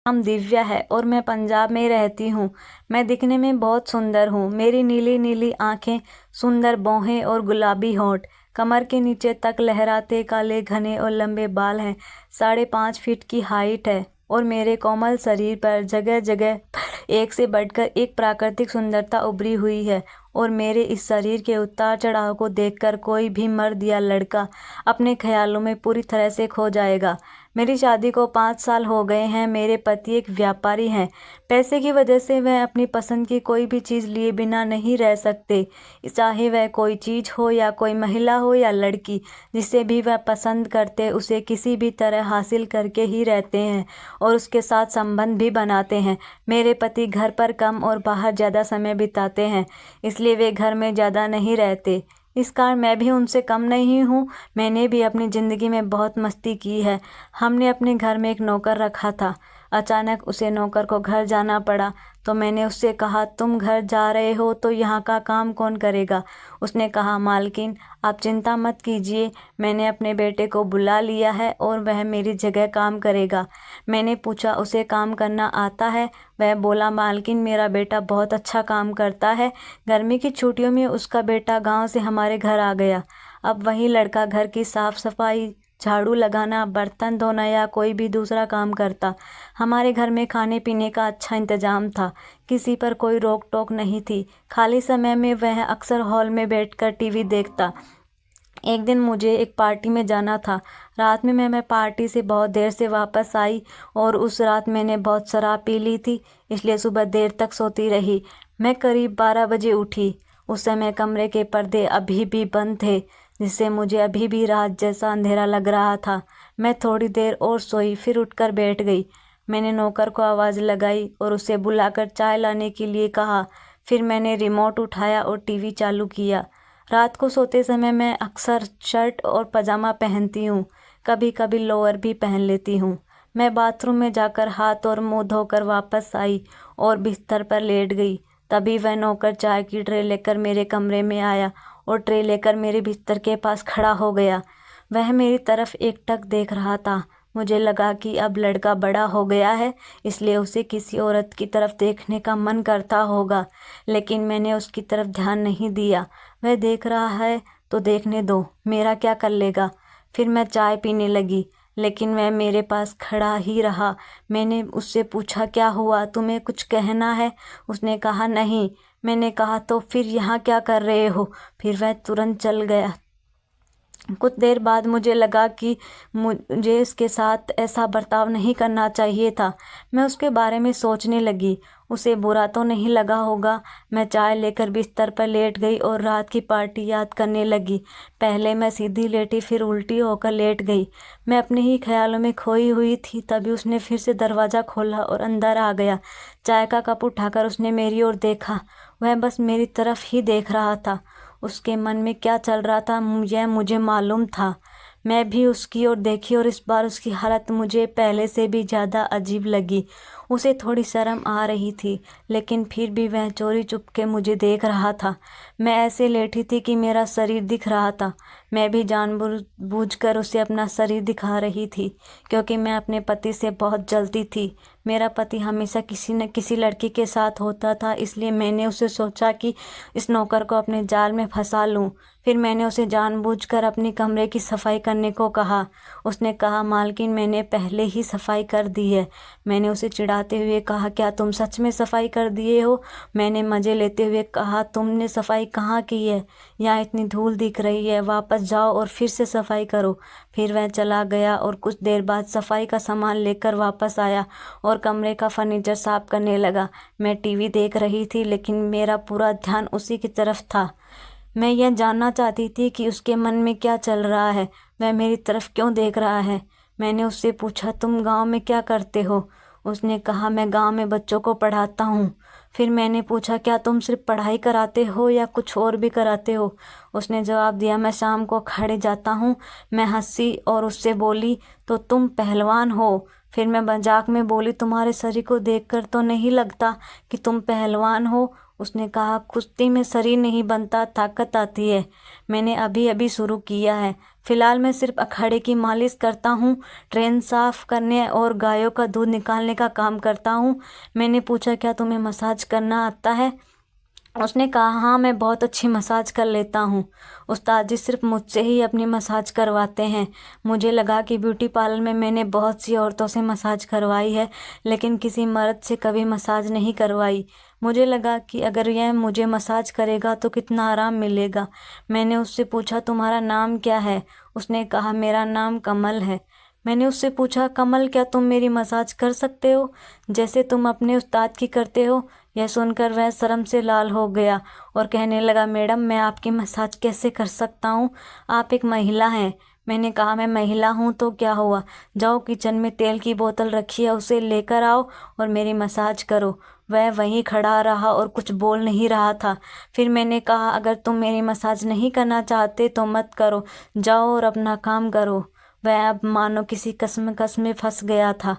नाम दिव्या है और मैं पंजाब में रहती हूँ। मैं दिखने में बहुत सुंदर हूँ। मेरी नीली नीली आंखें, सुंदर बाहें और गुलाबी होंठ, कमर के नीचे तक लहराते काले घने और लंबे बाल हैं। 5.5 फीट की हाइट है और मेरे कोमल शरीर पर जगह जगह पर एक से बढ़कर एक प्राकृतिक सुंदरता उभरी हुई है। और मेरे इस शरीर के उतार चढ़ाव को देखकर कोई भी मर्द या लड़का अपने ख्यालों में पूरी तरह से खो जाएगा। मेरी शादी को 5 साल हो गए हैं। मेरे पति एक व्यापारी हैं। पैसे की वजह से वह अपनी पसंद की कोई भी चीज़ लिए बिना नहीं रह सकते, चाहे वह कोई चीज़ हो या कोई महिला हो या लड़की। जिसे भी वह पसंद करते उसे किसी भी तरह हासिल करके ही रहते हैं और उसके साथ संबंध भी बनाते हैं। मेरे पति घर पर कम और बाहर ज़्यादा समय बिताते हैं, इसलिए वे घर में ज़्यादा नहीं रहते। इस कारण मैं भी उनसे कम नहीं हूँ। मैंने भी अपनी ज़िंदगी में बहुत मस्ती की है। हमने अपने घर में एक नौकर रखा था। अचानक उसे नौकर को घर जाना पड़ा तो मैंने उससे कहा, तुम घर जा रहे हो तो यहाँ का काम कौन करेगा? उसने कहा, मालकिन आप चिंता मत कीजिए, मैंने अपने बेटे को बुला लिया है और वह मेरी जगह काम करेगा। मैंने पूछा, उसे काम करना आता है? वह बोला, मालकिन मेरा बेटा बहुत अच्छा काम करता है। गर्मी की छुट्टियों में उसका बेटा गांव से हमारे घर आ गया। अब वही लड़का घर की साफ सफाई, झाड़ू लगाना, बर्तन धोना या कोई भी दूसरा काम करता। हमारे घर में खाने पीने का अच्छा इंतजाम था, किसी पर कोई रोक टोक नहीं थी। खाली समय में वह अक्सर हॉल में बैठकर टीवी देखता। एक दिन मुझे एक पार्टी में जाना था। रात में मैं पार्टी से बहुत देर से वापस आई और उस रात मैंने बहुत शराब पी ली थी, इसलिए सुबह देर तक सोती रही। मैं करीब 12 बजे उठी। उस समय कमरे के पर्दे अभी भी बंद थे, जिससे मुझे अभी भी रात जैसा अंधेरा लग रहा था। मैं थोड़ी देर और सोई, फिर उठकर बैठ गई। मैंने नौकर को आवाज़ लगाई और उसे बुलाकर चाय लाने के लिए कहा। फिर मैंने रिमोट उठाया और टीवी चालू किया। रात को सोते समय मैं अक्सर शर्ट और पजामा पहनती हूँ, कभी कभी लोअर भी पहन लेती हूँ। मैं बाथरूम में जाकर हाथ और मुंह धोकर वापस आई और बिस्तर पर लेट गई। तभी वह नौकर चाय की ट्रे लेकर मेरे कमरे में आया और ट्रे लेकर मेरे बिस्तर के पास खड़ा हो गया। वह मेरी तरफ एकटक देख रहा था। मुझे लगा कि अब लड़का बड़ा हो गया है, इसलिए उसे किसी औरत की तरफ देखने का मन करता होगा, लेकिन मैंने उसकी तरफ ध्यान नहीं दिया। वह देख रहा है तो देखने दो, मेरा क्या कर लेगा। फिर मैं चाय पीने लगी, लेकिन वह मेरे पास खड़ा ही रहा। मैंने उससे पूछा, क्या हुआ, तुम्हें कुछ कहना है? उसने कहा, नहीं। मैंने कहा, तो फिर यहाँ क्या कर रहे हो? फिर वह तुरंत चल गया। कुछ देर बाद मुझे लगा कि मुझे उसके साथ ऐसा बर्ताव नहीं करना चाहिए था। मैं उसके बारे में सोचने लगी, उसे बुरा तो नहीं लगा होगा। मैं चाय लेकर बिस्तर पर लेट गई और रात की पार्टी याद करने लगी। पहले मैं सीधी लेटी, फिर उल्टी होकर लेट गई। मैं अपने ही ख्यालों में खोई हुई थी। तभी उसने फिर से दरवाज़ा खोला और अंदर आ गया। चाय का कप उठाकर उसने मेरी ओर देखा। वह बस मेरी तरफ ही देख रहा था। उसके मन में क्या चल रहा था यह मुझे मालूम था। मैं भी उसकी ओर देखी और इस बार उसकी हालत मुझे पहले से भी ज़्यादा अजीब लगी। उसे थोड़ी शर्म आ रही थी, लेकिन फिर भी वह चोरी चुपके मुझे देख रहा था। मैं ऐसे लेटी थी कि मेरा शरीर दिख रहा था। मैं भी जानबूझकर उसे अपना शरीर दिखा रही थी, क्योंकि मैं अपने पति से बहुत जलती थी। मेरा पति हमेशा किसी न किसी लड़की के साथ होता था, इसलिए मैंने उसे सोचा कि इस नौकर को अपने जाल में फंसा लूं। फिर मैंने उसे जानबूझकर अपने कमरे की सफाई करने को कहा। उसने कहा, मालकिन मैंने पहले ही सफाई कर दी है। मैंने उसे चिढ़ाते हुए कहा, क्या तुम सच में सफाई कर दिए हो? मैंने मज़े लेते हुए कहा, तुमने सफाई कहाँ की है? यहाँ इतनी धूल दिख रही है, वापस जाओ और फिर से सफाई करो। फिर वह चला गया और कुछ देर बाद सफाई का सामान लेकर वापस आया और कमरे का फर्नीचर साफ करने लगा। मैं टीवी देख रही थी, लेकिन मेरा पूरा ध्यान उसी की तरफ था। मैं यह जानना चाहती थी कि उसके मन में क्या चल रहा है, वह मेरी तरफ क्यों देख रहा है। मैंने उससे पूछा, तुम गांव में क्या करते हो? उसने कहा, मैं गांव में बच्चों को पढ़ाता हूँ। फिर मैंने पूछा, क्या तुम सिर्फ पढ़ाई कराते हो या कुछ और भी कराते हो? उसने जवाब दिया, मैं शाम को अखाड़े जाता हूँ। मैं हंसी और उससे बोली, तो तुम पहलवान हो? फिर मैं मजाक में बोली, तुम्हारे शरीर को देखकर तो नहीं लगता कि तुम पहलवान हो। उसने कहा, कुश्ती में शरीर नहीं बनता, ताकत आती है। मैंने अभी अभी शुरू किया है, फ़िलहाल मैं सिर्फ अखाड़े की मालिश करता हूँ, ट्रेन साफ़ करने और गायों का दूध निकालने का काम करता हूँ। मैंने पूछा, क्या तुम्हें मसाज करना आता है? उसने कहा, हाँ मैं बहुत अच्छी मसाज कर लेता हूँ। उस्ताद जी सिर्फ मुझसे ही अपनी मसाज करवाते हैं। मुझे लगा कि ब्यूटी पार्लर में मैंने बहुत सी औरतों से मसाज करवाई है, लेकिन किसी मर्द से कभी मसाज नहीं करवाई। मुझे लगा कि अगर यह मुझे मसाज करेगा तो कितना आराम मिलेगा। मैंने उससे पूछा, तुम्हारा नाम क्या है? उसने कहा, मेरा नाम कमल है। मैंने उससे पूछा, कमल क्या तुम मेरी मसाज कर सकते हो जैसे तुम अपने उस्ताद की करते हो? यह सुनकर वह शर्म से लाल हो गया और कहने लगा, मैडम मैं आपकी मसाज कैसे कर सकता हूँ? आप एक महिला हैं। मैंने कहा, मैं महिला हूँ तो क्या हुआ? जाओ किचन में तेल की बोतल रखी है, उसे लेकर आओ और मेरी मसाज करो। वह वहीं खड़ा रहा और कुछ बोल नहीं रहा था। फिर मैंने कहा, अगर तुम मेरी मसाज नहीं करना चाहते तो मत करो, जाओ और अपना काम करो। वह अब मानो किसी कशमकश में फंस गया था।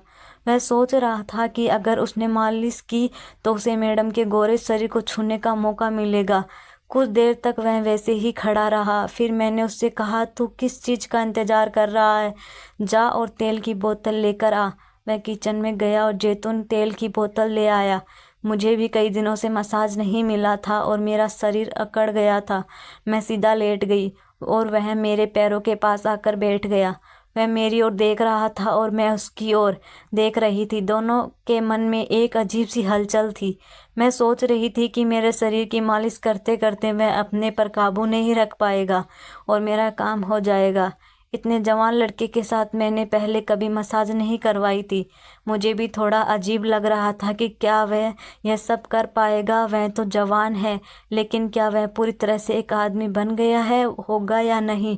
वह सोच रहा था कि अगर उसने मालिश की तो उसे मैडम के गोरे शरीर को छूने का मौका मिलेगा। कुछ देर तक वह वैसे ही खड़ा रहा। फिर मैंने उससे कहा, तू किस चीज़ का इंतज़ार कर रहा है? जा और तेल की बोतल लेकर आ। वह किचन में गया और जैतून तेल की बोतल ले आया। मुझे भी कई दिनों से मसाज नहीं मिला था और मेरा शरीर अकड़ गया था। मैं सीधा लेट गई और वह मेरे पैरों के पास आकर बैठ गया। वह मेरी ओर देख रहा था और मैं उसकी ओर देख रही थी। दोनों के मन में एक अजीब सी हलचल थी। मैं सोच रही थी कि मेरे शरीर की मालिश करते करते वह अपने पर काबू नहीं रख पाएगा और मेरा काम हो जाएगा। इतने जवान लड़के के साथ मैंने पहले कभी मसाज नहीं करवाई थी। मुझे भी थोड़ा अजीब लग रहा था कि क्या वह यह सब कर पाएगा। वह तो जवान है, लेकिन क्या वह पूरी तरह से एक आदमी बन गया है होगा या नहीं?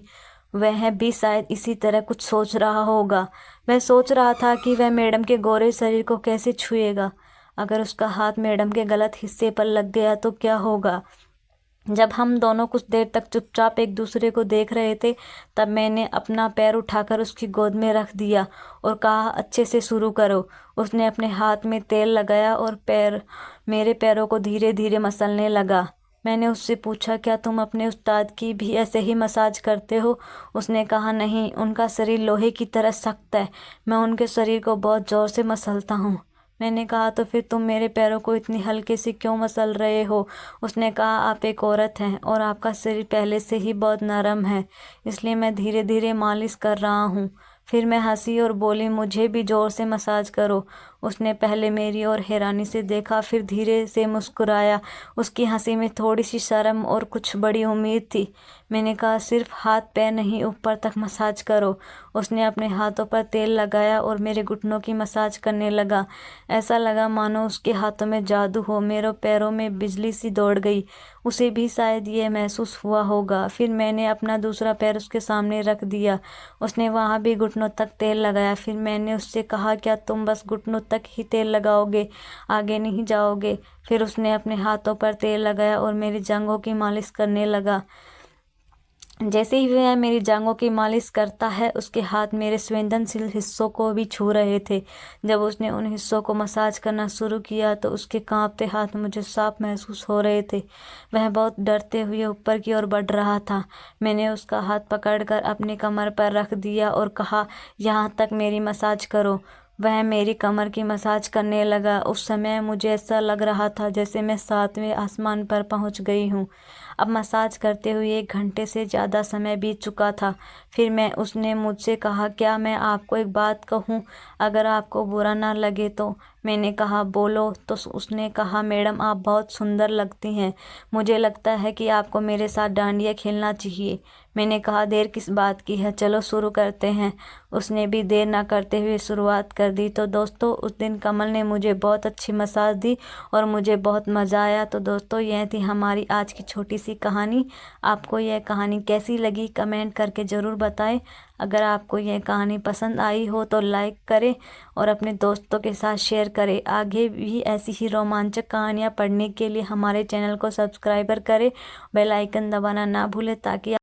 वह भी शायद इसी तरह कुछ सोच रहा होगा। वह सोच रहा था कि वह मैडम के गोरे शरीर को कैसे छुएगा। अगर उसका हाथ मैडम के गलत हिस्से पर लग गया तो क्या होगा? जब हम दोनों कुछ देर तक चुपचाप एक दूसरे को देख रहे थे, तब मैंने अपना पैर उठाकर उसकी गोद में रख दिया और कहा, अच्छे से शुरू करो। उसने अपने हाथ में तेल लगाया और मेरे पैरों को धीरे धीरे मसलने लगा। मैंने उससे पूछा, क्या तुम अपने उस्ताद की भी ऐसे ही मसाज करते हो? उसने कहा, नहीं, उनका शरीर लोहे की तरह सख्त है। मैं उनके शरीर को बहुत ज़ोर से मसलता हूँ। मैंने कहा, तो फिर तुम मेरे पैरों को इतनी हल्के से क्यों मसल रहे हो? उसने कहा, आप एक औरत हैं और आपका शरीर पहले से ही बहुत नरम है, इसलिए मैं धीरे धीरे मालिश कर रहा हूँ। फिर मैं हंसी और बोली, मुझे भी ज़ोर से मसाज करो। उसने पहले मेरी ओर हैरानी से देखा, फिर धीरे से मुस्कुराया। उसकी हंसी में थोड़ी सी शर्म और कुछ बड़ी उम्मीद थी। मैंने कहा, सिर्फ हाथ पैर नहीं, ऊपर तक मसाज करो। उसने अपने हाथों पर तेल लगाया और मेरे घुटनों की मसाज करने लगा। ऐसा लगा मानो उसके हाथों में जादू हो। मेरे पैरों में बिजली सी दौड़ गई। उसे भी शायद ये महसूस हुआ होगा। फिर मैंने अपना दूसरा पैर उसके सामने रख दिया। उसने वहाँ भी घुटनों तक तेल लगाया। फिर मैंने उससे कहा, क्या तुम बस घुटनों तक ही तेल लगाओगे, आगे नहीं जाओगे? फिर उसने अपने हाथों पर तेल लगाया और मेरी जांघों की मालिश करने लगा। जैसे ही वह मेरी जांघों की मालिश करता है, उसके हाथ मेरे संवेदनशील हिस्सों को भी छू रहे थे। जब उसने उन हिस्सों को मसाज करना शुरू किया तो उसके कांपते हाथ मुझे साफ महसूस हो रहे थे। वह बहुत डरते हुए ऊपर की ओर बढ़ रहा था। मैंने उसका हाथ पकड़कर अपनी कमर पर रख दिया और कहा, यहाँ तक मेरी मसाज करो। वह मेरी कमर की मसाज करने लगा। उस समय मुझे ऐसा लग रहा था जैसे मैं 7वें आसमान पर पहुंच गई हूँ। अब मसाज करते हुए 1 घंटे से ज़्यादा समय बीत चुका था। फिर उसने मुझसे कहा, क्या मैं आपको एक बात कहूँ, अगर आपको बुरा ना लगे तो? मैंने कहा, बोलो। तो उसने कहा, मैडम आप बहुत सुंदर लगती हैं। मुझे लगता है कि आपको मेरे साथ डांडिया खेलना चाहिए। मैंने कहा, देर किस बात की है, चलो शुरू करते हैं। उसने भी देर ना करते हुए शुरुआत कर दी। तो दोस्तों, उस दिन कमल ने मुझे बहुत अच्छी मसाज दी और मुझे बहुत मज़ा आया। तो दोस्तों, यह थी हमारी आज की छोटी सी कहानी। आपको यह कहानी कैसी लगी कमेंट करके ज़रूर बताएं। अगर आपको यह कहानी पसंद आई हो तो लाइक करें और अपने दोस्तों के साथ शेयर करें। आगे भी ऐसी ही रोमांचक कहानियाँ पढ़ने के लिए हमारे चैनल को सब्सक्राइबर करें, बेल आइकन दबाना ना भूलें ताकि